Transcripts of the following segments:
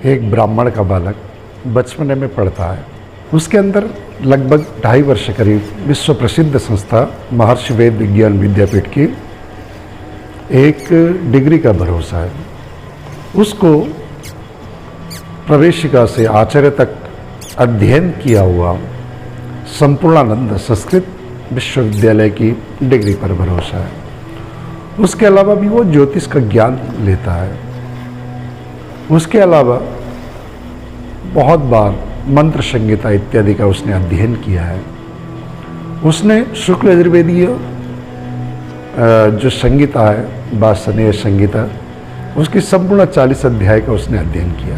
एक ब्राह्मण का बालक बचपने में पढ़ता है। उसके अंदर लगभग 2.5 वर्ष करीब विश्व प्रसिद्ध संस्था महर्षि वेद विज्ञान विद्यापीठ की एक डिग्री का भरोसा है। उसको प्रवेशिका से आचार्य तक अध्ययन किया हुआ संपूर्णानंद संस्कृत विश्वविद्यालय की डिग्री पर भरोसा है। उसके अलावा भी वो ज्योतिष का ज्ञान लेता है। उसके अलावा बहुत बार मंत्र संगीता इत्यादि का उसने अध्ययन किया है। उसने शुक्ल यजुर्वेदीय जो संगीता है, वासनीय संगीता, उसकी संपूर्ण 40 अध्याय का उसने अध्ययन किया।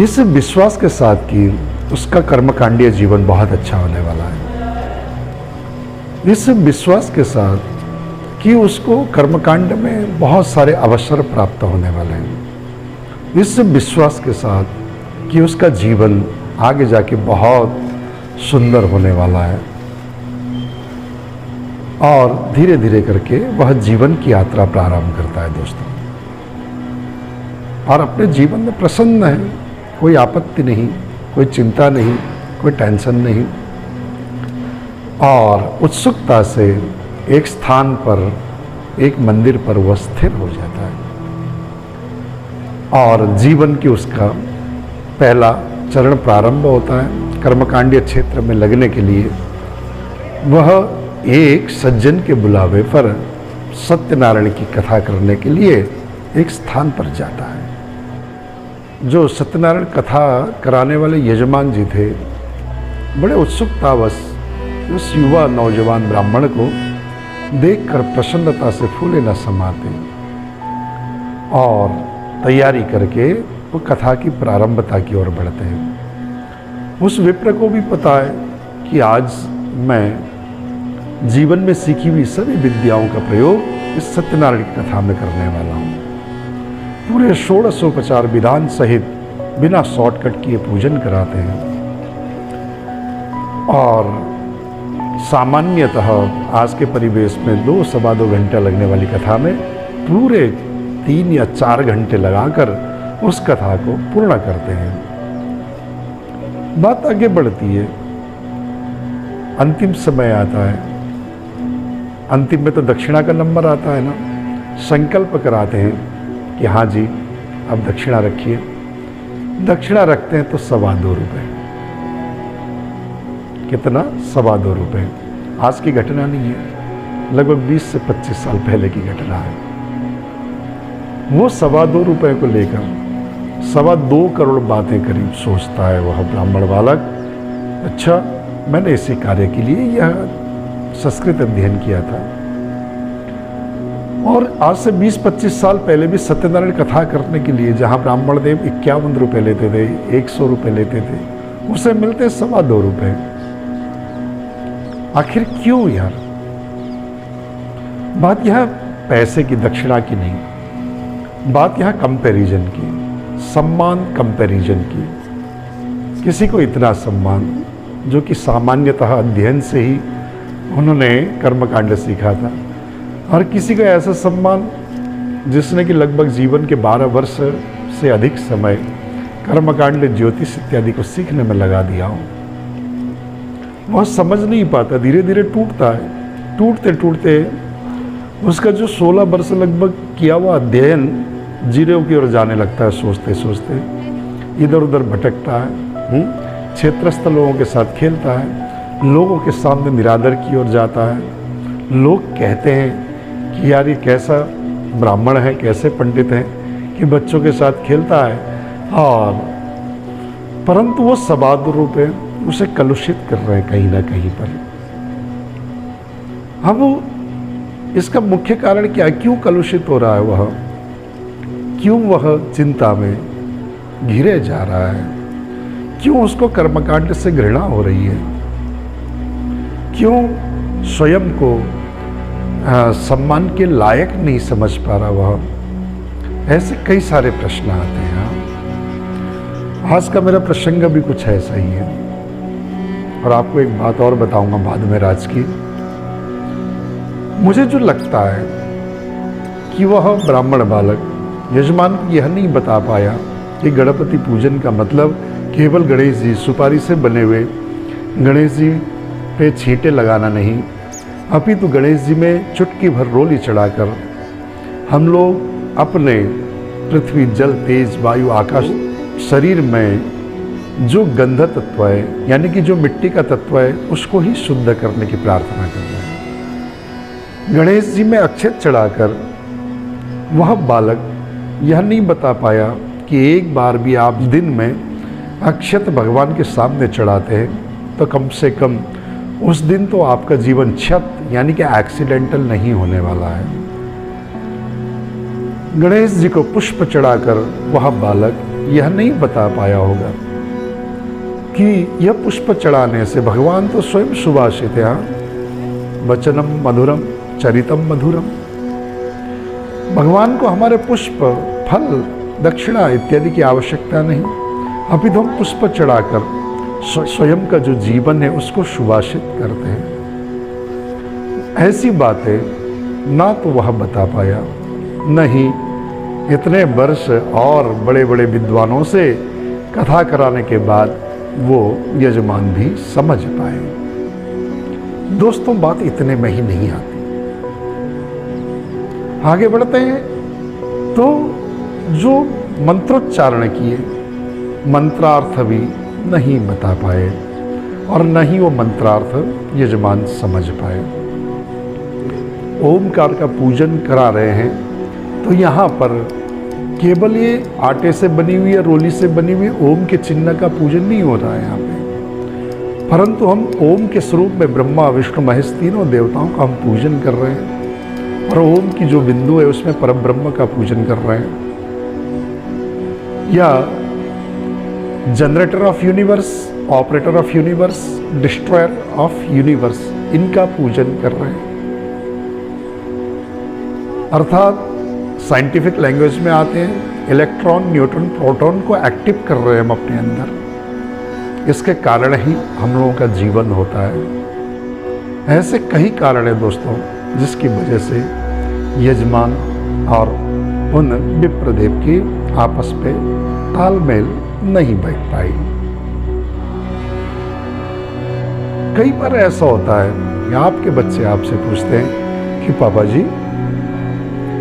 इस विश्वास के साथ कि उसका कर्मकांडीय जीवन बहुत अच्छा होने वाला है, इस विश्वास के साथ कि उसको कर्मकांड में बहुत सारे अवसर प्राप्त होने वाले हैं, इस विश्वास के साथ कि उसका जीवन आगे जाके बहुत सुंदर होने वाला है और धीरे धीरे करके वह जीवन की यात्रा प्रारंभ करता है दोस्तों, और अपने जीवन में प्रसन्न है। कोई आपत्ति नहीं, कोई चिंता नहीं, कोई टेंशन नहीं, और उत्सुकता से एक स्थान पर, एक मंदिर पर वह स्थिर हो जाता है और जीवन की उसका पहला चरण प्रारंभ होता है। कर्मकांडीय क्षेत्र में लगने के लिए वह एक सज्जन के बुलावे पर सत्यनारायण की कथा करने के लिए एक स्थान पर जाता है। जो सत्यनारायण कथा कराने वाले यजमान जी थे, बड़े उत्सुकतावश उस युवा नौजवान ब्राह्मण को देखकर प्रसन्नता से फूले न समाते और तैयारी करके वो कथा की प्रारंभता की ओर बढ़ते हैं। उस विप्र को भी पता है कि आज मैं जीवन में सीखी हुई सभी विद्याओं का प्रयोग इस सत्यनारायण की कथा में करने वाला हूँ। पूरे 16 विधान सहित बिना शॉर्टकट किए पूजन कराते हैं और सामान्यतः आज के परिवेश में 2-2.25 घंटे लगने वाली कथा में पूरे 3 या 4 घंटे लगाकर उस कथा को पूर्ण करते हैं। बात आगे बढ़ती है, अंतिम समय आता है। अंतिम में तो दक्षिणा का नंबर आता है ना। संकल्प कराते हैं कि हाँ जी अब दक्षिणा रखिए। दक्षिणा रखते हैं तो 2.25 रुपये। कितना? 2.25 रुपये। आज की घटना नहीं है, लगभग 20 से 25 साल पहले की घटना है। वो 2.25 रुपये को लेकर 2.25 करोड़ बातें करीब सोचता है वह ब्राह्मण बालक। अच्छा, मैंने इसी कार्य के लिए यह संस्कृत अध्ययन किया था और आज से 20-25 साल पहले भी सत्यनारायण कथा करने के लिए जहाँ ब्राह्मण देव 51 रुपये लेते थे, 100 रुपये लेते थे, उसे मिलते 2.25 रुपये। आखिर क्यों यार? बात यह पैसे की, दक्षिणा की नहीं, बात यह कंपैरिजन की, सम्मान कंपैरिजन की। किसी को इतना सम्मान जो कि सामान्यतः अध्ययन से ही उन्होंने कर्मकांड सीखा था, और किसी को ऐसा सम्मान जिसने कि लगभग जीवन के 12 वर्ष से अधिक समय कर्मकांड, ज्योतिष इत्यादि को सीखने में लगा दिया हो। वह समझ नहीं पाता, धीरे धीरे टूटता है। टूटते टूटते उसका जो 16 वर्ष लगभग किया हुआ अध्ययन जीरो की ओर जाने लगता है। सोचते सोचते इधर उधर भटकता है, क्षेत्रस्थ लोगों के साथ खेलता है, लोगों के सामने निरादर की ओर जाता है। लोग कहते हैं कि यार ये कैसा ब्राह्मण है, कैसे पंडित है कि बच्चों के साथ खेलता है, और परंतु वो 2.25 रुपये उसे कलुषित कर रहे हैं कहीं ना कहीं पर। अब इसका मुख्य कारण क्या है? क्यों कलुषित हो रहा है वह? क्यों वह चिंता में घिरे जा रहा है? क्यों उसको कर्मकांड से घृणा हो रही है? क्यों स्वयं को सम्मान के लायक नहीं समझ पा रहा वह? ऐसे कई सारे प्रश्न आते हैं। आज का मेरा प्रसंग भी कुछ ऐसा ही है, और आपको एक बात और बताऊंगा बाद में राज की। मुझे जो लगता है कि वह ब्राह्मण बालक यजमान को यह नहीं बता पाया कि गणपति पूजन का मतलब केवल गणेश जी, सुपारी से बने हुए गणेश जी पे छींटे लगाना नहीं, अपितु गणेश जी में चुटकी भर रोली चढ़ाकर हम लोग अपने पृथ्वी, जल, तेज, वायु, आकाश, शरीर में जो गंध तत्व है यानी कि जो मिट्टी का तत्व है उसको ही शुद्ध करने की प्रार्थना कर रहे हैं। गणेश जी में अक्षत चढ़ाकर वह बालक यह नहीं बता पाया कि एक बार भी आप दिन में अक्षत भगवान के सामने चढ़ाते हैं तो कम से कम उस दिन तो आपका जीवन क्षत यानी कि एक्सीडेंटल नहीं होने वाला है। गणेश जी को पुष्प चढ़ाकर वह बालक यह नहीं बता पाया होगा कि यह पुष्प चढ़ाने से भगवान तो स्वयं सुभाषित है, वचनम मधुरम चरितम मधुरम। भगवान को हमारे पुष्प, फल, दक्षिणा इत्यादि की आवश्यकता नहीं, अपितु हम पुष्प चढ़ाकर स्वयं का जो जीवन है उसको सुभाषित करते हैं। ऐसी बातें ना तो वह बता पाया, नहीं इतने वर्ष और बड़े बड़े विद्वानों से कथा कराने के बाद वो यजमान भी समझ पाए। दोस्तों, बात इतने में ही नहीं आती, आगे बढ़ते हैं तो जो मंत्रोच्चारण किए मंत्रार्थ भी नहीं बता पाए और न ही वो मंत्रार्थ यजमान समझ पाए। ओमकार का पूजन करा रहे हैं तो यहाँ पर केवल ये आटे से बनी हुई या रोली से बनी हुई ओम के चिन्ह का पूजन नहीं हो रहा है यहाँ पे, परंतु हम ओम के स्वरूप में ब्रह्मा, विष्णु, महेश तीनों देवताओं का हम पूजन कर रहे हैं और ओम की जो बिंदु है उसमें परब्रह्म का पूजन कर रहे हैं, या generator off universe, operator of universe, destroyer of universe, इनका पूजन कर रहे हैं। अर्थात साइंटिफिक लैंग्वेज में आते हैं इलेक्ट्रॉन, न्यूट्रॉन, प्रोटॉन को एक्टिव कर रहे हैं हम अपने अंदर। इसके कारण ही हम लोगों का जीवन होता है। ऐसे कई कारण है दोस्तों जिसकी वजह से यजमान और उन विप्रदेव की आपस पे तालमेल नहीं बैठ पाई। कई बार ऐसा होता है कि आपके बच्चे आपसे पूछते हैं कि पापा जी,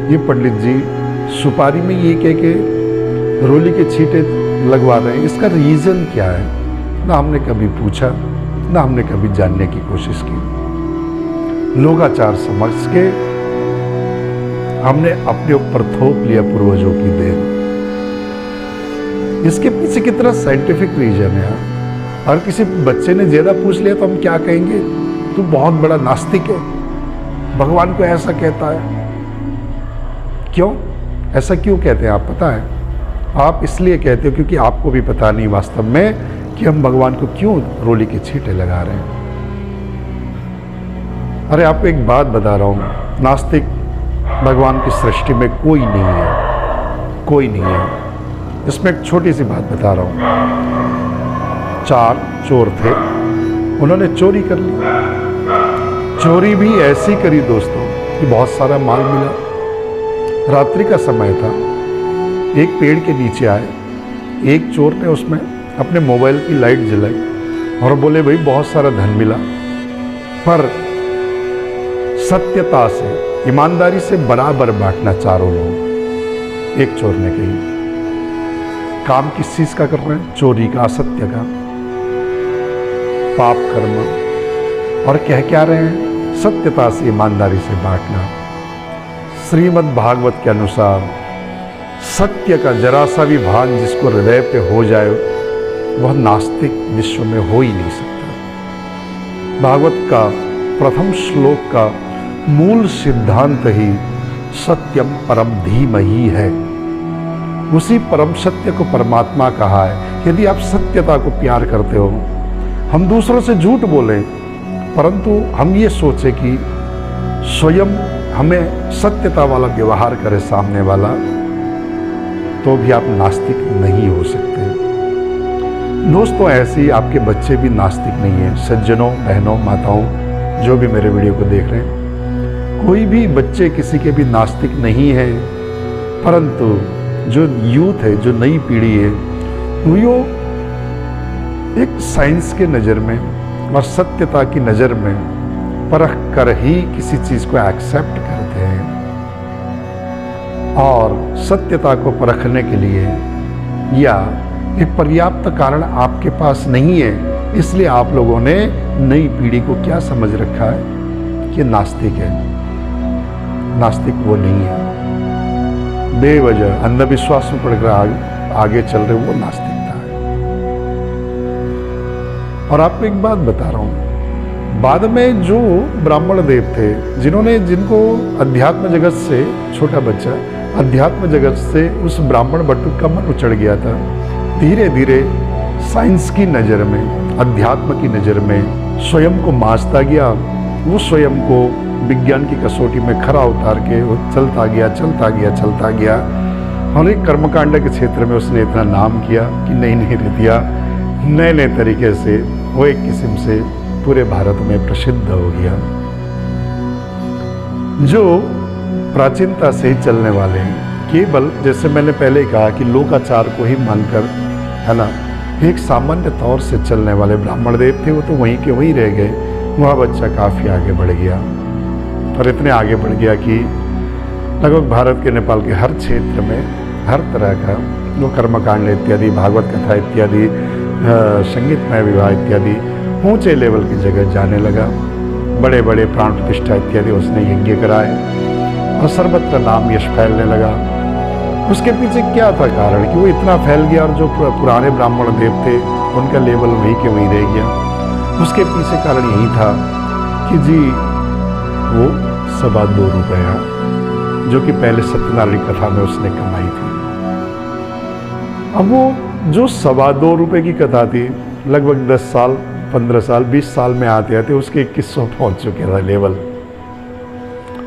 ये पंडित जी सुपारी में ये कह के रोली के छींटे लगवा रहे हैं, इसका रीजन क्या है? ना हमने कभी पूछा, ना हमने कभी जानने की कोशिश की। लोकाचार समझ के हमने अपने ऊपर थोप लिया पूर्वजों की देन। इसके पीछे कितना साइंटिफिक रीजन है। और किसी बच्चे ने ज्यादा पूछ लिया तो हम क्या कहेंगे? तू बहुत बड़ा नास्तिक है, भगवान को ऐसा कहता है। क्यों ऐसा क्यों कहते हैं आप पता है? आप इसलिए कहते हो क्योंकि आपको भी पता नहीं वास्तव में कि हम भगवान को क्यों रोली के छींटे लगा रहे हैं। अरे आपको एक बात बता रहा हूं, नास्तिक भगवान की सृष्टि में कोई नहीं है, कोई नहीं है। इसमें एक छोटी सी बात बता रहा हूं। 4 चोर थे, उन्होंने चोरी कर ली। चोरी भी ऐसी करी दोस्तों कि बहुत सारा माल मिला। रात्रि का समय था, एक पेड़ के नीचे आए, एक चोर ने उसमें अपने मोबाइल की लाइट जलाई और बोले भाई बहुत सारा धन मिला, पर सत्यता से, ईमानदारी से बराबर बांटना चारों लोग। एक चोर ने कही। काम किस चीज का कर रहे हैं? चोरी का, असत्य का, पाप कर्म। और कह क्या रहे हैं? सत्यता से, ईमानदारी से बांटना। श्रीमद् भागवत के अनुसार सत्य का जरा सा भी भान जिसको हृदय पे हो जाए वह नास्तिक विश्व में हो ही नहीं सकता। भागवत का प्रथम श्लोक का मूल सिद्धांत ही सत्यम परम धीमहि है। उसी परम सत्य को परमात्मा कहा है। यदि आप सत्यता को प्यार करते हो, हम दूसरों से झूठ बोलें परंतु हम ये सोचे कि स्वयं हमें सत्यता वाला व्यवहार करे सामने वाला, तो भी आप नास्तिक नहीं हो सकते। दोस्तों, ऐसे ही आपके बच्चे भी नास्तिक नहीं हैं। सज्जनों, बहनों, माताओं, जो भी मेरे वीडियो को देख रहे हैं, कोई भी बच्चे किसी के भी नास्तिक नहीं है, परंतु जो यूथ है, जो नई पीढ़ी है, वो एक साइंस के नज़र में और सत्यता की नज़र में परख कर ही किसी चीज़ को एक्सेप्ट करते हैं। और सत्यता को परखने के लिए या एक पर्याप्त कारण आपके पास नहीं है, इसलिए आप लोगों ने नई पीढ़ी को क्या समझ रखा है कि नास्तिक है। नास्तिक वो नहीं है, बेवजह अंधविश्वास में पड़कर आगे चल रहे वो नास्तिकता है। और आपको एक बात बता रहा हूं, बाद में जो ब्राह्मण देव थे, जिनको अध्यात्म जगत से, छोटा बच्चा अध्यात्म जगत से उस ब्राह्मण बटुक का मन उचड़ गया था, धीरे धीरे साइंस की नज़र में, अध्यात्म की नज़र में स्वयं को मांचता गया। वो स्वयं को विज्ञान की कसौटी में खरा उतार के वो चलता गया। और एक कर्मकांड के क्षेत्र में उसने इतना नाम किया कि नई रीतियाँ, नए तरीके से वो एक किस्म से पूरे भारत में प्रसिद्ध हो गया। जो प्राचीनता से ही चलने वाले हैं, केवल जैसे मैंने पहले कहा कि लोकाचार को ही मानकर, है ना, एक सामान्य तौर से चलने वाले ब्राह्मण देव थे, वो तो वहीं के वहीं रह गए। वह बच्चा काफ़ी आगे बढ़ गया और इतने आगे बढ़ गया कि लगभग भारत के, नेपाल के हर क्षेत्र में हर तरह का वो कर्मकांड इत्यादि, भागवत कथा इत्यादि, संगीतमय विवाह इत्यादि ऊंचे लेवल की जगह जाने लगा। बड़े बड़े प्राण प्रतिष्ठा इत्यादि उसने यज्ञ कराए और सर्वत्र नाम यश फैलने लगा। उसके पीछे क्या था कारण कि वो इतना फैल गया और जो पुराने ब्राह्मण देव थे उनका लेवल वहीं के वहीं रह गया। उसके पीछे कारण यही था कि जी वो 2.25 रुपया जो कि पहले सत्यनारायण कथा में उसने कमाई थी, अब वो जो 2.25 रुपये की कथा थी, लगभग 10 साल, 15 साल, 20 साल में आते आते उसके 2100 पहुँच चुके थे लेवल।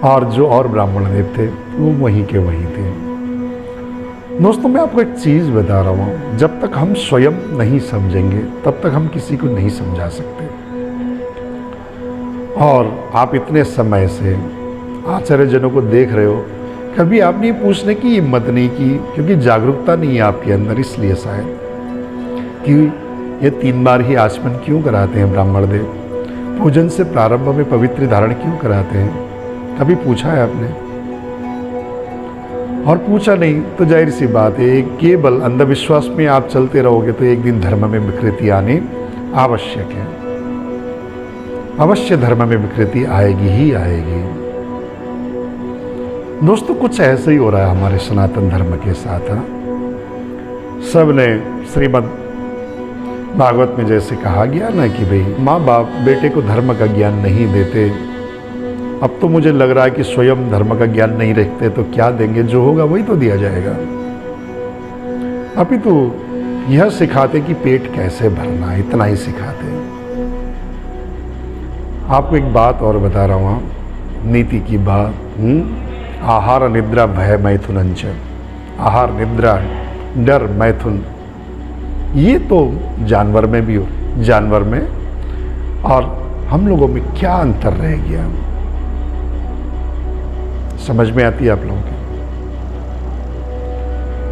और जो और ब्राह्मण देव थे वो वहीं के वहीं थे। दोस्तों, मैं आपको एक चीज़ बता रहा हूँ, जब तक हम स्वयं नहीं समझेंगे तब तक हम किसी को नहीं समझा सकते। और आप इतने समय से आचार्यजनों को देख रहे हो, कभी आपने ये पूछने की हिम्मत नहीं की, क्योंकि जागरूकता नहीं है आपके अंदर, इसलिए शायद कि ये 3 बार ही आचमन क्यों कराते हैं ब्राह्मण देव, पूजन से प्रारंभ में पवित्र धारण क्यों कराते हैं, कभी पूछा है आपने? और पूछा नहीं तो जाहिर सी बात है, केवल अंधविश्वास में आप चलते रहोगे तो एक दिन धर्म में विकृति आनी आवश्यक है। अवश्य धर्म में विकृति आएगी ही आएगी। दोस्तों, कुछ ऐसा ही हो रहा है हमारे सनातन धर्म के साथ। सब ने श्रीमद् भागवत में जैसे कहा गया ना कि भाई माँ बाप बेटे को धर्म का ज्ञान नहीं देते, अब तो मुझे लग रहा है कि स्वयं धर्म का ज्ञान नहीं रखते तो क्या देंगे, जो होगा वही तो दिया जाएगा। अभी तो यह सिखाते कि पेट कैसे भरना है, इतना ही सिखाते। आपको एक बात और बता रहा हूँ, नीति की बात। आहार निद्रा भय मैथुनंच, आहार निद्रा डर मैथुन, ये तो जानवर में भी हो, जानवर में और हम लोगों में क्या अंतर रह गया, समझ में आती है आप लोगों की?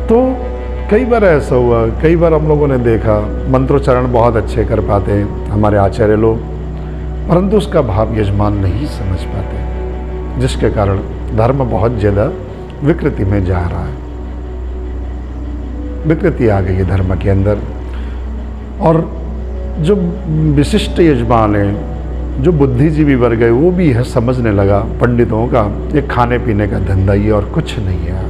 तो कई बार ऐसा हुआ, कई बार हम लोगों ने देखा मंत्रोच्चारण बहुत अच्छे कर पाते हैं हमारे आचार्य लोग, परंतु उसका भाव यजमान नहीं समझ पाते, जिसके कारण धर्म बहुत ज़्यादा विकृति में जा रहा है। विकृति आ गई है धर्म के अंदर। और जो विशिष्ट यजमान हैं, जो बुद्धिजीवी वर्ग है, वो भी यह समझने लगा पंडितों का ये खाने पीने का धंधा ही और कुछ नहीं है।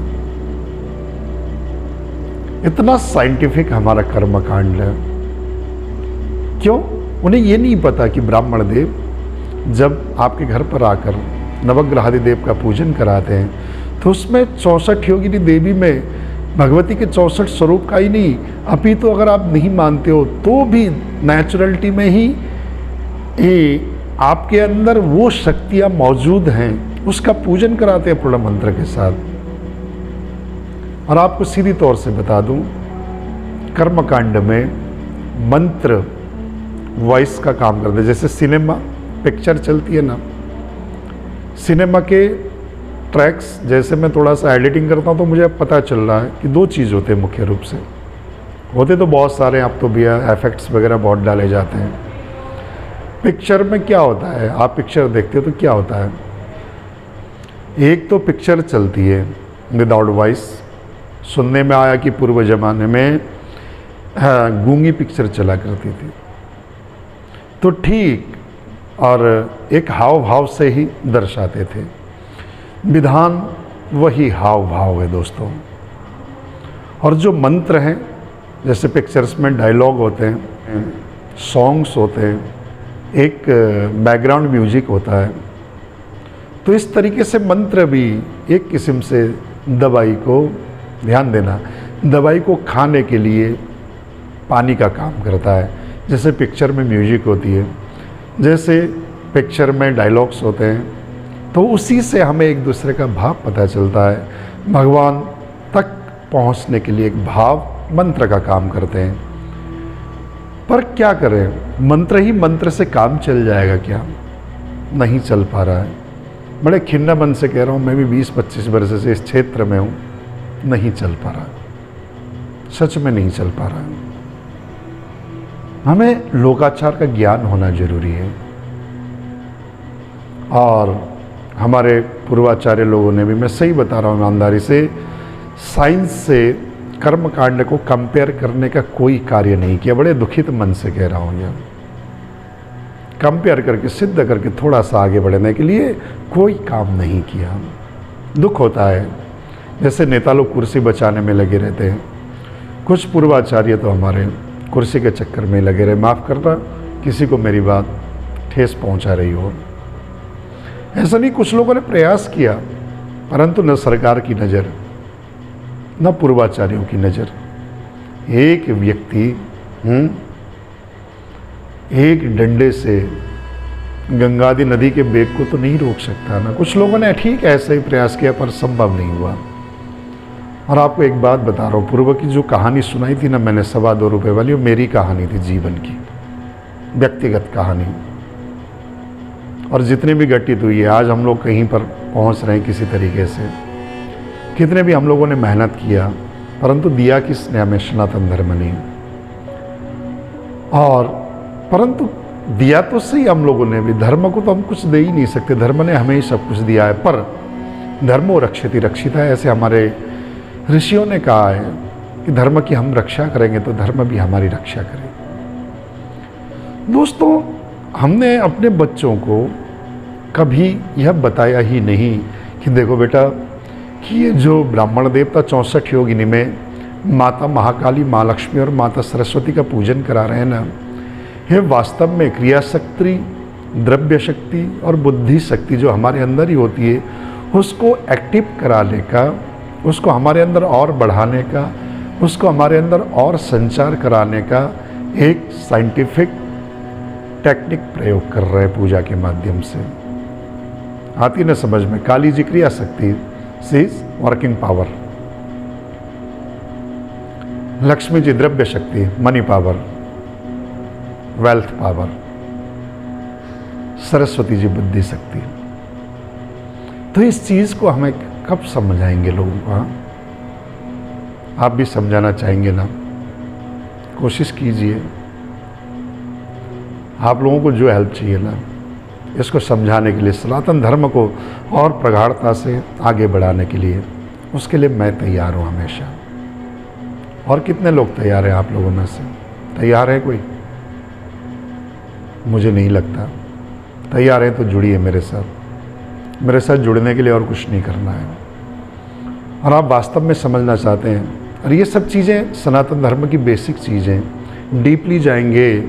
इतना साइंटिफिक हमारा कर्मकांड है। क्यों? उन्हें ये नहीं पता कि ब्राह्मण देव जब आपके घर पर आकर नवग्रहादि देव का पूजन कराते हैं तो उसमें 64 योगिनी देवी में भगवती के 64 स्वरूप का ही नहीं, अभी तो अगर आप नहीं मानते हो तो भी नेचुरलिटी में ही आपके अंदर वो शक्तियां मौजूद हैं, उसका पूजन कराते हैं पूर्ण मंत्र के साथ। और आपको सीधी तौर से बता दूं, कर्मकांड में मंत्र वॉइस का काम करते हैं। जैसे सिनेमा पिक्चर चलती है ना, सिनेमा के ट्रैक्स जैसे मैं थोड़ा सा एडिटिंग करता हूँ तो मुझे अब पता चल रहा है कि दो चीज़ होते हैं मुख्य रूप से। होते तो बहुत सारे, अब तो भैया एफेक्ट्स वगैरह बहुत डाले जाते हैं। पिक्चर में क्या होता है, आप पिक्चर देखते हो तो क्या होता है, एक तो पिक्चर चलती है विदाउट वॉइस। सुनने में आया कि पूर्व ज़माने में गूंगी पिक्चर चला करती थी, तो ठीक और एक हाव भाव से ही दर्शाते थे। विधान वही हाव भाव है दोस्तों। और जो मंत्र हैं, जैसे पिक्चर्स में डायलॉग होते हैं, सॉन्ग्स होते हैं, एक बैकग्राउंड म्यूजिक होता है, तो इस तरीके से मंत्र भी एक किस्म से दवाई को, ध्यान देना, दवाई को खाने के लिए पानी का काम करता है। जैसे पिक्चर में म्यूजिक होती है, जैसे पिक्चर में डायलॉग्स होते हैं, तो उसी से हमें एक दूसरे का भाव पता चलता है। भगवान तक पहुंचने के लिए एक भाव मंत्र का काम करते हैं। पर क्या करें, मंत्र ही मंत्र से काम चल जाएगा क्या? नहीं चल पा रहा है। बड़े खिन्न मन से कह रहा हूँ, मैं भी 20-25 वर्ष से इस क्षेत्र में हूँ, नहीं चल पा रहा, सच में नहीं चल पा रहा। हमें लोकाचार का ज्ञान होना जरूरी है। और हमारे पूर्वाचार्य लोगों ने भी, मैं सही बता रहा हूँ ईमानदारी से, साइंस से कर्म कांड को कंपेयर करने का कोई कार्य नहीं किया। बड़े दुखित मन से कह रहा हूँ, यह कंपेयर करके सिद्ध करके थोड़ा सा आगे बढ़ने के लिए कोई काम नहीं किया। दुख होता है, जैसे नेता लोग कुर्सी बचाने में लगे रहते हैं, कुछ पूर्वाचार्य तो हमारे कुर्सी के चक्कर में लगे रहे। माफ़ करना किसी को मेरी बात ठेस पहुंचा रही हो, ऐसा नहीं। कुछ लोगों ने प्रयास किया, परंतु न सरकार की नज़र, न पूर्वाचार्यों की नज़र। एक व्यक्ति एक डंडे से गंगादी नदी के बेग को तो नहीं रोक सकता ना। कुछ लोगों ने ठीक ऐसे ही प्रयास किया, पर संभव नहीं हुआ। और आपको एक बात बता रहा हूँ, पूर्व की जो कहानी सुनाई थी ना मैंने, 2.25 रुपये वाली, वो मेरी कहानी थी, जीवन की व्यक्तिगत कहानी। और जितनी भी घटित हुई है, आज हम लोग कहीं पर पहुँच रहे हैं किसी तरीके से। कितने भी हम लोगों ने मेहनत किया, परंतु दिया किसने हमें? सनातन धर्म ने। और परंतु दिया तो सही हम लोगों ने भी, धर्म को तो हम कुछ दे ही नहीं सकते, धर्म ने हमें ही सब कुछ दिया है। पर धर्मो रक्षति रक्षिता, ऐसे हमारे ऋषियों ने कहा है कि धर्म की हम रक्षा करेंगे तो धर्म भी हमारी रक्षा करे। दोस्तों, हमने अपने बच्चों को कभी यह बताया ही नहीं कि देखो बेटा, कि ये जो ब्राह्मण देवता 64 योगिनी में माता महाकाली, माँ लक्ष्मी और माता सरस्वती का पूजन करा रहे हैं ना, ये वास्तव में क्रिया शक्ति, द्रव्य शक्ति और बुद्धि शक्ति जो हमारे अंदर ही होती है, उसको एक्टिव कराने का, उसको हमारे अंदर और बढ़ाने का, उसको हमारे अंदर और संचार कराने का एक साइंटिफिक टेक्निक प्रयोग कर रहे हैं पूजा के माध्यम से। आती न समझ में? काली जी क्रिया शक्ति, she is working power. Lakshmi ji द्रव्य शक्ति, money power, wealth power. Saraswati ji बुद्धि शक्ति। तो इस चीज को हमें कब समझाएंगे लोगों को? हाँ, आप भी समझाना चाहेंगे ना? कोशिश कीजिए। आप लोगों को जो हेल्प चाहिए ना, इसको समझाने के लिए, सनातन धर्म को और प्रगाढ़ता से आगे बढ़ाने के लिए, उसके लिए मैं तैयार हूँ हमेशा। और कितने लोग तैयार हैं आप लोगों में से? तैयार है कोई? मुझे नहीं लगता। तैयार है तो जुड़िए मेरे साथ। मेरे साथ जुड़ने के लिए और कुछ नहीं करना है। और आप वास्तव में समझना चाहते हैं, और ये सब चीज़ें सनातन धर्म की बेसिक चीज़ें, डीपली जाएंगे,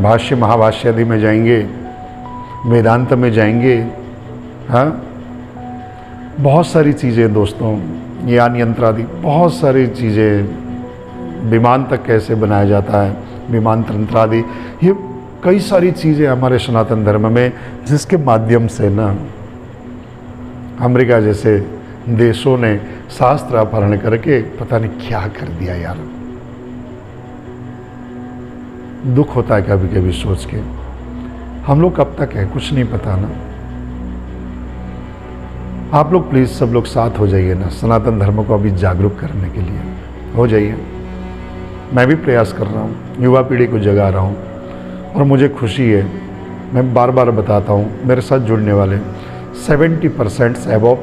भाष्य महाभाष्य आदि में जाएंगे, वेदांत में जाएंगे, हाँ, बहुत सारी चीज़ें दोस्तों, यान यंत्र आदि बहुत सारी चीज़ें, विमान तक कैसे बनाया जाता है, विमान तंत्र आदि, ये कई सारी चीज़ें हमारे सनातन धर्म में, जिसके माध्यम से ना अमेरिका जैसे देशों ने शास्त्र अपहरण करके पता नहीं क्या कर दिया यार। दुख होता है कभी कभी सोच के, हम लोग कब तक है कुछ नहीं पता ना। आप लोग प्लीज़ सब लोग साथ हो जाइए ना, सनातन धर्म को अभी जागरूक करने के लिए हो जाइए। मैं भी प्रयास कर रहा हूँ, युवा पीढ़ी को जगा रहा हूँ और मुझे खुशी है। मैं बार बार बताता हूँ, मेरे साथ जुड़ने वाले 70% अबव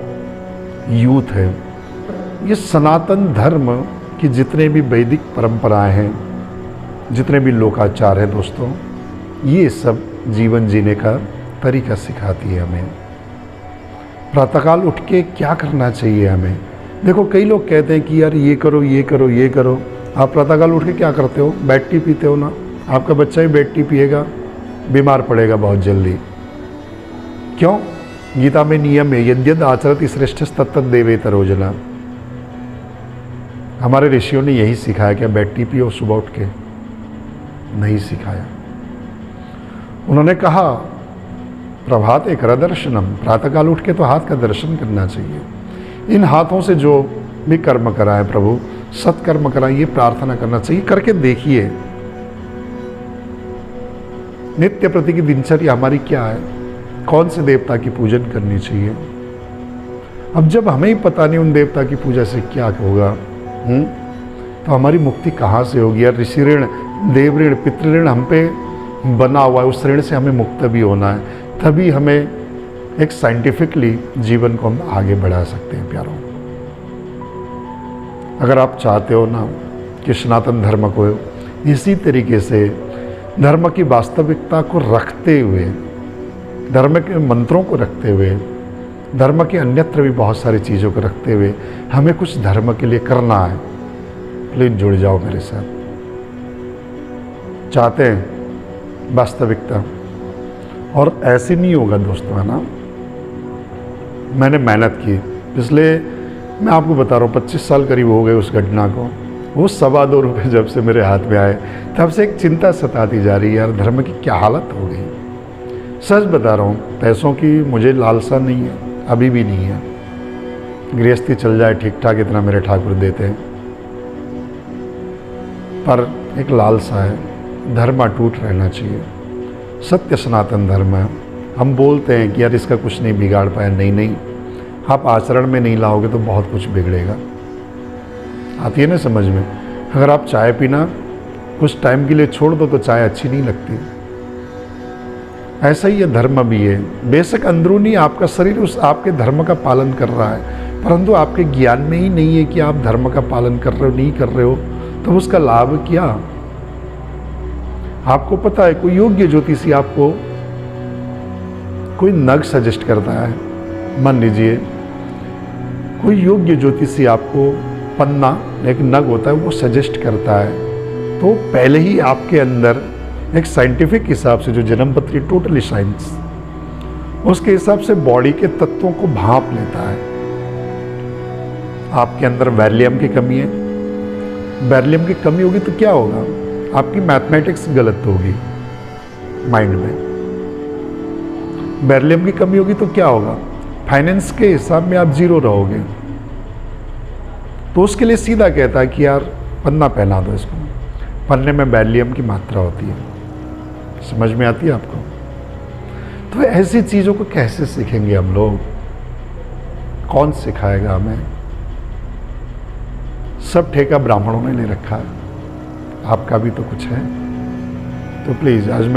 यूथ है। ये सनातन धर्म की जितने भी वैदिक परंपराएं हैं, जितने भी लोकाचार हैं दोस्तों, ये सब जीवन जीने का तरीका सिखाती है हमें। प्रातःकाल उठ के क्या करना चाहिए हमें। देखो कई लोग कहते हैं कि यार ये करो ये करो ये करो। आप प्रातःकाल उठ के क्या करते हो? बेड टी पीते हो ना। आपका बच्चा भी बेड टी पिएगा, बीमार पड़ेगा बहुत जल्दी। क्यों? गीता में नियम है, यद्यद आचरति श्रेष्ठस्तत्तद देवेतर रोजना। हमारे ऋषियों ने यही सिखाया कि बेड टी पियो सुबह उठ के? नहीं सिखाया। उन्होंने कहा प्रभात एक दर्शनम, प्रातःकाल उठ के तो हाथ का दर्शन करना चाहिए। इन हाथों से जो भी कर्म कराए प्रभु, सत्कर्म कराए, ये प्रार्थना करना चाहिए। करके देखिए नित्य प्रति की दिनचर्या हमारी क्या है, कौन से देवता की पूजन करनी चाहिए। अब जब हमें ही पता नहीं उन देवता की पूजा से क्या होगा, तो हमारी मुक्ति कहाँ से होगी यार। ऋषि ऋण, देव ऋण, पितृ ऋण हम पे बना हुआ है, उस ऋण से हमें मुक्त भी होना है। तभी हमें एक साइंटिफिकली जीवन को हम आगे बढ़ा सकते हैं प्यारों। अगर आप चाहते हो ना कि सनातन धर्म को इसी तरीके से धर्म की वास्तविकता को रखते हुए, धर्म के मंत्रों को रखते हुए, धर्म के अन्यत्र भी बहुत सारी चीज़ों को रखते हुए हमें कुछ धर्म के लिए करना है, प्लीज जुड़ जाओ मेरे साथ। चाहते हैं वास्तविकता, और ऐसे नहीं होगा दोस्तों, है ना। मैंने मेहनत की पिछले, मैं आपको बता रहा हूँ 25 साल करीब हो गए उस घटना को। वो 2.25 रुपये जब से मेरे हाथ में आए तब से एक चिंता सताती जा रही है यार, धर्म की क्या हालत हो गई। सच बता रहा हूँ, पैसों की मुझे लालसा नहीं है, अभी भी नहीं है। गृहस्थी चल जाए ठीक ठाक, इतना मेरे ठाकुर देते हैं, पर एक लालसा है, धर्म अटूट रहना चाहिए। सत्य सनातन धर्म है। हम बोलते हैं कि यार इसका कुछ नहीं बिगाड़ पाया, नहीं नहीं, आप आचरण में नहीं लाओगे तो बहुत कुछ बिगड़ेगा। आती है ना समझ में। अगर आप चाय पीना कुछ टाइम के लिए छोड़ दो तो चाय अच्छी नहीं लगती। ऐसा ही ये धर्म भी है। बेशक अंदरूनी आपका शरीर उस आपके धर्म का पालन कर रहा है, परंतु आपके ज्ञान में ही नहीं है कि आप धर्म का पालन कर रहे हो, नहीं कर रहे हो, तो उसका लाभ क्या। आपको पता है कोई योग्य ज्योतिषी आपको कोई नग सजेस्ट करता है, मान लीजिए कोई योग्य ज्योतिषी आपको पन्ना, एक नग होता है, वो सजेस्ट करता है, तो पहले ही आपके अंदर एक साइंटिफिक हिसाब से जो जन्मपत्री टोटली साइंस, उसके हिसाब से बॉडी के तत्वों को भांप लेता है। आपके अंदर वैलियम की कमी है, वैलियम की कमी होगी तो क्या होगा, आपकी मैथमेटिक्स गलत होगी माइंड में। वैलियम की कमी होगी तो क्या होगा, फाइनेंस के हिसाब में आप जीरो रहोगे। तो उसके लिए सीधा कहता है कि यार पन्ना पहना दो इसको, पन्ने में वैलियम की मात्रा होती है। समझ में आती है आपको। तो ऐसी चीज़ों को कैसे सीखेंगे हम लोग, कौन सिखाएगा हमें। सब ठेका ब्राह्मणों ने ले रखा है, आपका भी तो कुछ है। तो प्लीज़ आज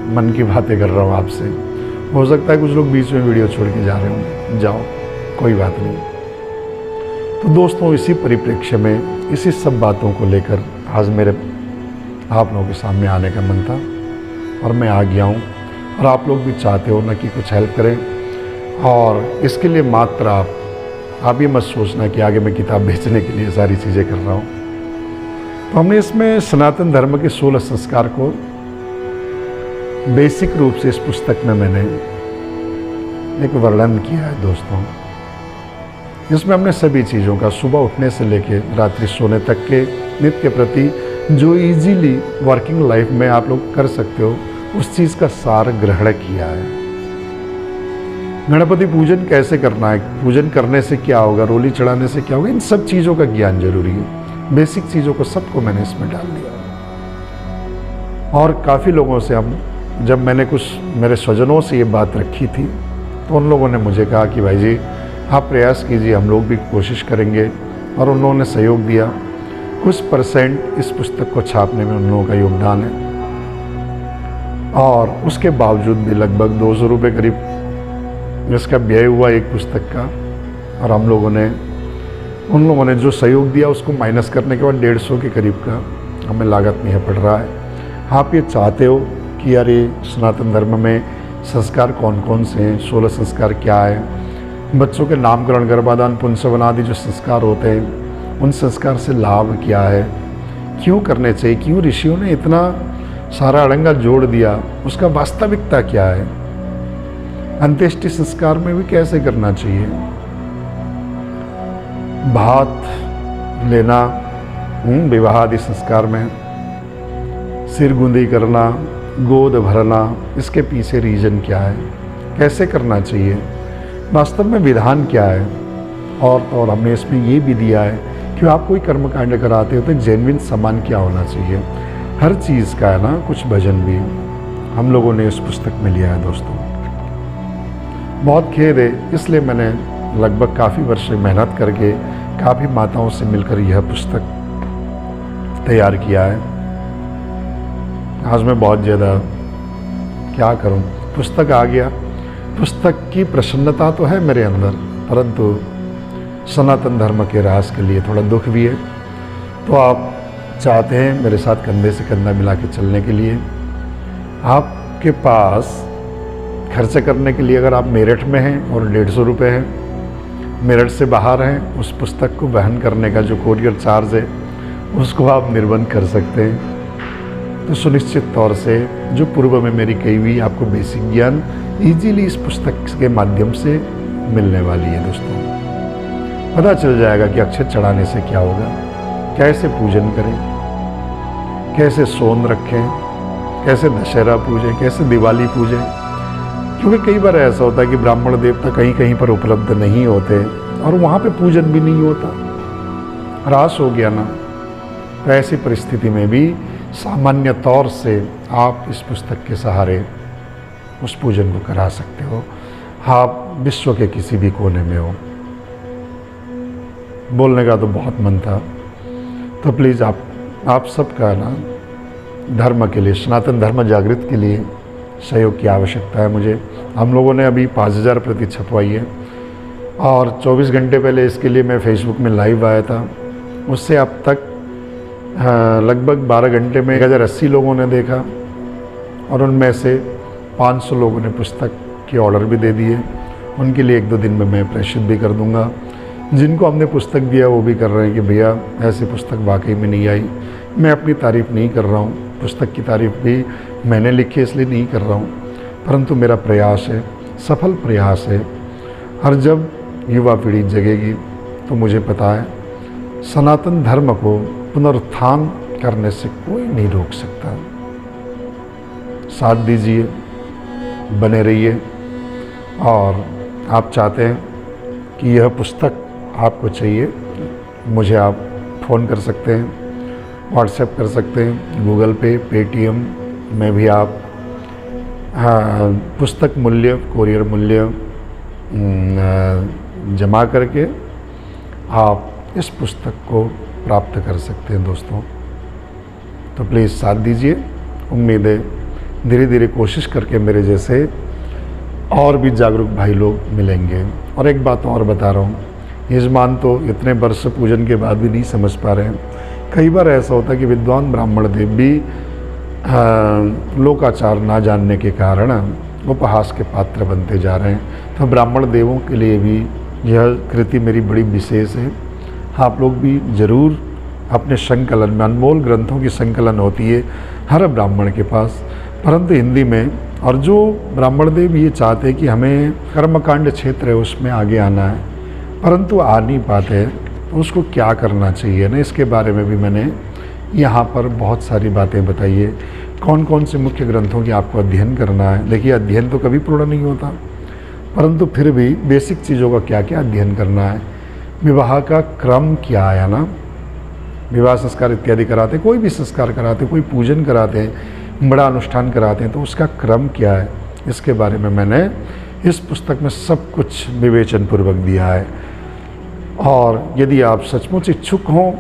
मन की बातें कर रहा हूँ आपसे। हो सकता है कुछ लोग बीच में वीडियो छोड़ के जा रहे होंगे, जाओ कोई बात नहीं। तो दोस्तों इसी परिप्रेक्ष्य में, इसी सब बातों को लेकर आज मेरे आप लोगों के सामने आने का मन था और मैं आ गया हूँ। और आप लोग भी चाहते हो ना कि कुछ हेल्प करें, और इसके लिए मात्र आप ये मत सोचना कि आगे मैं किताब बेचने के लिए सारी चीज़ें कर रहा हूँ। तो हमने इसमें सनातन धर्म के 16 संस्कार को बेसिक रूप से इस पुस्तक में मैंने एक वर्णन किया है दोस्तों, जिसमें हमने सभी चीज़ों का सुबह उठने से लेकर रात्रि सोने तक के नित्य प्रति जो इजीली वर्किंग लाइफ में आप लोग कर सकते हो, उस चीज़ का सार ग्रहण किया है। गणपति पूजन कैसे करना है, पूजन करने से क्या होगा, रोली चढ़ाने से क्या होगा, इन सब चीज़ों का ज्ञान जरूरी है। बेसिक चीज़ों को सबको मैंने इसमें डाल दिया। और काफ़ी लोगों से जब मैंने कुछ मेरे स्वजनों से ये बात रखी थी, तो उन लोगों ने मुझे कहा कि भाई जी आप प्रयास कीजिए, हम लोग भी कोशिश करेंगे। और उन्होंने सहयोग दिया, कुछ % इस पुस्तक को छापने में उन लोगों का योगदान है। और उसके बावजूद भी लगभग 200 रुपये करीब इसका व्यय हुआ एक पुस्तक का। और हम लोगों ने, उन लोगों ने जो सहयोग दिया उसको माइनस करने के बाद 150 के करीब का हमें लागत में पड़ रहा है। आप ये चाहते हो कि यार ये सनातन धर्म में संस्कार कौन कौन से हैं, 16 संस्कार क्या है, बच्चों के नामकरण, गर्भाधान, पुंसवन आदि जो संस्कार होते हैं उन संस्कार से लाभ क्या है, क्यों करने चाहिए, क्यों ऋषियों ने इतना सारा अड़ंगा जोड़ दिया, उसका वास्तविकता क्या है, अंत्येष्टि संस्कार में भी कैसे करना चाहिए, भात लेना विवाह आदि संस्कार में, सिर गुंदी करना, गोद भरना, इसके पीछे रीजन क्या है, कैसे करना चाहिए, वास्तव में विधान क्या है। और हमने इसमें ये भी दिया है कि आप कोई कर्मकांड कराते हो तो जेन्युइन सम्मान क्या होना चाहिए, हर चीज़ का है ना। कुछ भजन भी हम लोगों ने इस पुस्तक में लिया है दोस्तों। बहुत खेद है, इसलिए मैंने लगभग काफ़ी वर्ष मेहनत करके काफ़ी माताओं से मिलकर यह पुस्तक तैयार किया है। आज मैं बहुत ज़्यादा क्या करूं, पुस्तक आ गया, पुस्तक की प्रसन्नता तो है मेरे अंदर, परंतु सनातन धर्म के राज के लिए थोड़ा दुख भी है। तो आप चाहते हैं मेरे साथ कंधे से कंधा मिला के चलने के लिए, आपके पास खर्च करने के लिए अगर आप मेरठ में हैं और 150 रुपये हैं, मेरठ से बाहर हैं, उस पुस्तक को वहन करने का जो कोरियर चार्ज है उसको आप निर्बंध कर सकते हैं। तो सुनिश्चित तौर से जो पूर्व में मेरी कही हुई आपको बेसिक ज्ञान इजीली इस पुस्तक के माध्यम से मिलने वाली है दोस्तों। पता चल जाएगा कि अक्षत चढ़ाने से क्या होगा, कैसे पूजन करें, कैसे सोन रखें, कैसे दशहरा पूजें, कैसे दिवाली पूजें। क्योंकि कई बार ऐसा होता है कि ब्राह्मण देवता कहीं कहीं पर उपलब्ध नहीं होते और वहाँ पे पूजन भी नहीं होता, ह्रास हो गया ना। तो ऐसी परिस्थिति में भी सामान्य तौर से आप इस पुस्तक के सहारे उस पूजन को करा सकते हो, आप विश्व के किसी भी कोने में हो। बोलने का तो बहुत मन था, तो प्लीज़ आप सबका ना धर्म के लिए, सनातन धर्म जागृत के लिए सहयोग की आवश्यकता है मुझे। हम लोगों ने अभी 5000 प्रति छपवाई है और 24 घंटे पहले इसके लिए मैं फेसबुक में लाइव आया था। उससे अब तक लगभग 12 घंटे में 1080 लोगों ने देखा और उनमें से 500 लोगों ने पुस्तक के ऑर्डर भी दे दिए। उनके लिए 1-2 दिन में मैं प्रेषित भी कर दूंगा। जिनको हमने पुस्तक दिया वो भी कर रहे हैं कि भैया ऐसी पुस्तक वाकई में नहीं आई। मैं अपनी तारीफ़ नहीं कर रहा हूँ, पुस्तक की तारीफ़ भी मैंने लिखी इसलिए नहीं कर रहा हूँ, परंतु मेरा प्रयास है, सफल प्रयास है। हर जब युवा पीढ़ी जगेगी तो मुझे पता है सनातन धर्म को पुनरुत्थान करने से कोई नहीं रोक सकता। साथ दीजिए, बने रहिए। और आप चाहते हैं कि यह पुस्तक आपको चाहिए, मुझे आप फ़ोन कर सकते हैं, व्हाट्सएप कर सकते हैं, गूगल पे, पेटीएम में भी आप पुस्तक मूल्य, कोरियर मूल्य जमा करके आप इस पुस्तक को प्राप्त कर सकते हैं दोस्तों। तो प्लीज़ साथ दीजिए। उम्मीद है धीरे धीरे कोशिश करके मेरे जैसे और भी जागरूक भाई लोग मिलेंगे। और एक बात और बता रहा हूँ, यजमान तो इतने वर्ष पूजन के बाद भी नहीं समझ पा रहे हैं। कई बार ऐसा होता है कि विद्वान ब्राह्मण देव भी लोकाचार ना जानने के कारण उपहास के पात्र बनते जा रहे हैं। तो ब्राह्मण देवों के लिए भी यह कृति मेरी बड़ी विशेष है। आप लोग भी ज़रूर अपने संकलन में, अनमोल ग्रंथों की संकलन होती है हर ब्राह्मण के पास, परंतु हिंदी में। और जो ब्राह्मण देव ये चाहते हैं कि हमें कर्मकांड क्षेत्र है उसमें आगे आना है, परंतु आ नहीं पाते, तो उसको क्या करना चाहिए ना, इसके बारे में भी मैंने यहाँ पर बहुत सारी बातें बताई है। कौन कौन से मुख्य ग्रंथों की आपको अध्ययन करना है। देखिए, अध्ययन तो कभी पूर्ण नहीं होता, परंतु फिर भी बेसिक चीज़ों का क्या क्या अध्ययन करना है। विवाह का क्रम क्या है ना, विवाह संस्कार इत्यादि कराते, कोई भी संस्कार कराते, कोई पूजन कराते हैं, बड़ा अनुष्ठान कराते हैं, तो उसका क्रम क्या है, इसके बारे में मैंने इस पुस्तक में सब कुछ विवेचन पूर्वक दिया है। और यदि आप सचमुच इच्छुक हों,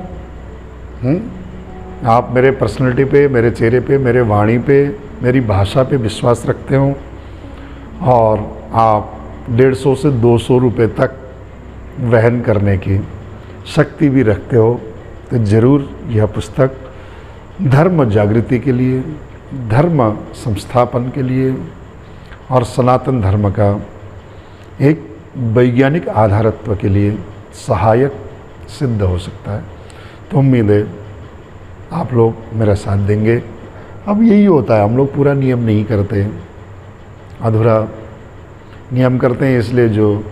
आप मेरे पर्सनैलिटी पे, मेरे चेहरे पे, मेरे वाणी पे, मेरी भाषा पे विश्वास रखते हो और आप 150 से 200 रुपये तक वहन करने की शक्ति भी रखते हो, तो ज़रूर यह पुस्तक धर्म जागृति के लिए, धर्म संस्थापन के लिए और सनातन धर्म का एक वैज्ञानिक आधारत्व के लिए सहायक सिद्ध हो सकता है। तो उम्मीद है आप लोग मेरा साथ देंगे। अब यही होता है, हम लोग पूरा नियम नहीं करते, अधूरा नियम करते हैं, इसलिए जो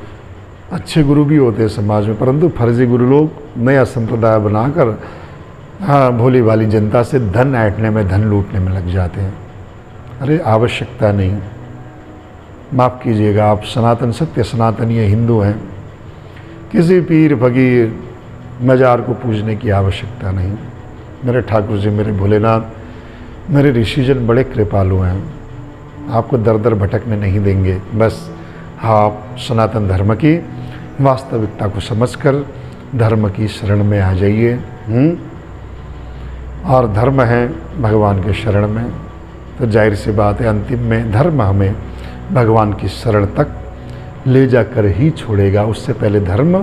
अच्छे गुरु भी होते हैं समाज में, परंतु फर्जी गुरु लोग नया संप्रदाय बनाकर भोली भाली जनता से धन ऐंठने में, धन लूटने में लग जाते हैं। अरे आवश्यकता नहीं, माफ़ कीजिएगा, आप सनातन सत्य सनातनीय हिंदू हैं, किसी पीर फकीर मजार को पूजने की आवश्यकता नहीं। मेरे ठाकुर जी, मेरे भोलेनाथ, मेरे ऋषिजन बड़े कृपालु हैं, आपको दर दर भटकने नहीं देंगे। बस आप सनातन धर्म की वास्तविकता को समझकर धर्म की शरण में आ जाइए। और धर्म है भगवान के शरण में, तो जाहिर सी बात है अंतिम में धर्म हमें भगवान की शरण तक ले जाकर ही छोड़ेगा, उससे पहले धर्म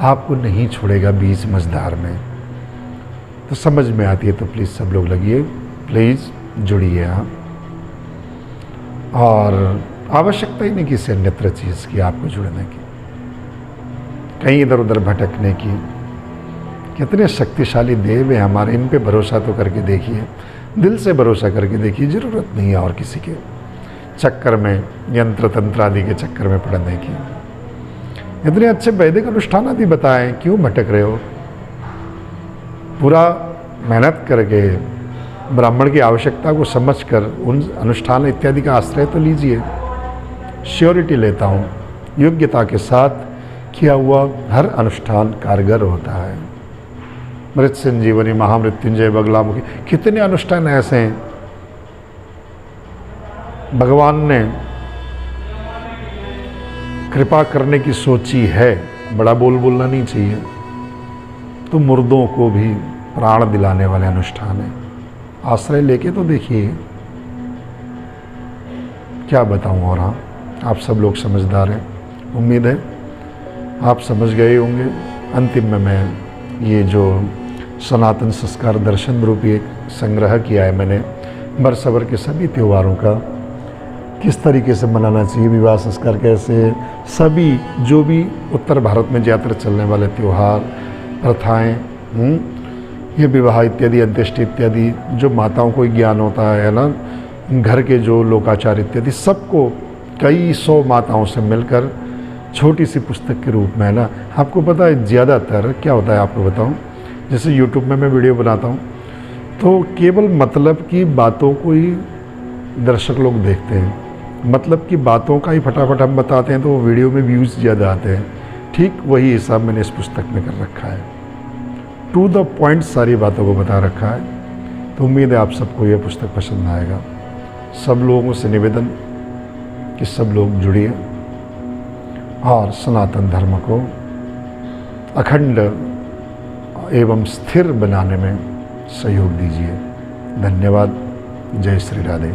आपको नहीं छोड़ेगा बीच मझधार में। तो समझ में आती है तो प्लीज़ सब लोग लगिए, प्लीज़ जुड़िए आप। और आवश्यकता ही नहीं किसी अन्यत्र चीज़ की आपको जुड़ने की, कहीं इधर उधर भटकने की। कितने शक्तिशाली देव हैं हमारे, इन पे भरोसा तो करके देखिए, दिल से भरोसा करके देखिए। ज़रूरत नहीं है और किसी के चक्कर में, यंत्र तंत्र आदि के चक्कर में पड़ने की। इतने अच्छे वैदिक अनुष्ठान आदि बताएं, क्यों भटक रहे हो? पूरा मेहनत करके ब्राह्मण की आवश्यकता को समझकर उन अनुष्ठान इत्यादि का आश्रय तो लीजिए। श्योरिटी लेता हूँ, योग्यता के साथ किया हुआ हर अनुष्ठान कारगर होता है। मृत संजीवनी, महामृत्युंजय, बगलामुखी, कितने अनुष्ठान ऐसे हैं भगवान ने कृपा करने की सोची है। बड़ा बोलना नहीं चाहिए। तो मुर्दों को भी प्राण दिलाने वाले अनुष्ठान है, आश्रय लेके तो देखिए। क्या बताऊं, और हाँ, आप सब लोग समझदार हैं, उम्मीद है आप समझ गए होंगे। अंतिम में मैं ये जो सनातन संस्कार दर्शन रूपी एक संग्रह किया है मैंने, बरसबर के सभी त्योहारों का किस तरीके से मनाना चाहिए, विवाह संस्कार कैसे, सभी जो भी उत्तर भारत में ज़्यादातर चलने वाले त्यौहार, प्रथाएं, ये विवाह इत्यादि, अंत्येष्टि इत्यादि, जो माताओं को ज्ञान होता है ना, घर के जो लोकाचार इत्यादि, सबको कई 100 माताओं से मिलकर छोटी सी पुस्तक के रूप में है ना। आपको पता है ज़्यादातर क्या होता है, आपको बताऊं, जैसे यूट्यूब में मैं वीडियो बनाता हूं तो केवल मतलब की बातों को ही दर्शक लोग देखते हैं, मतलब की बातों का ही फटाफट हम बताते हैं तो वो वीडियो में व्यूज़ ज़्यादा आते हैं। ठीक वही हिसाब मैंने इस पुस्तक में कर रखा है, टू द पॉइंट सारी बातों को बता रखा है। तो उम्मीद है आप सबको यह पुस्तक पसंद आएगा। सब लोगों से निवेदन कि सब लोग जुड़िए और सनातन धर्म को अखंड एवं स्थिर बनाने में सहयोग दीजिए। धन्यवाद। जय श्री राधे।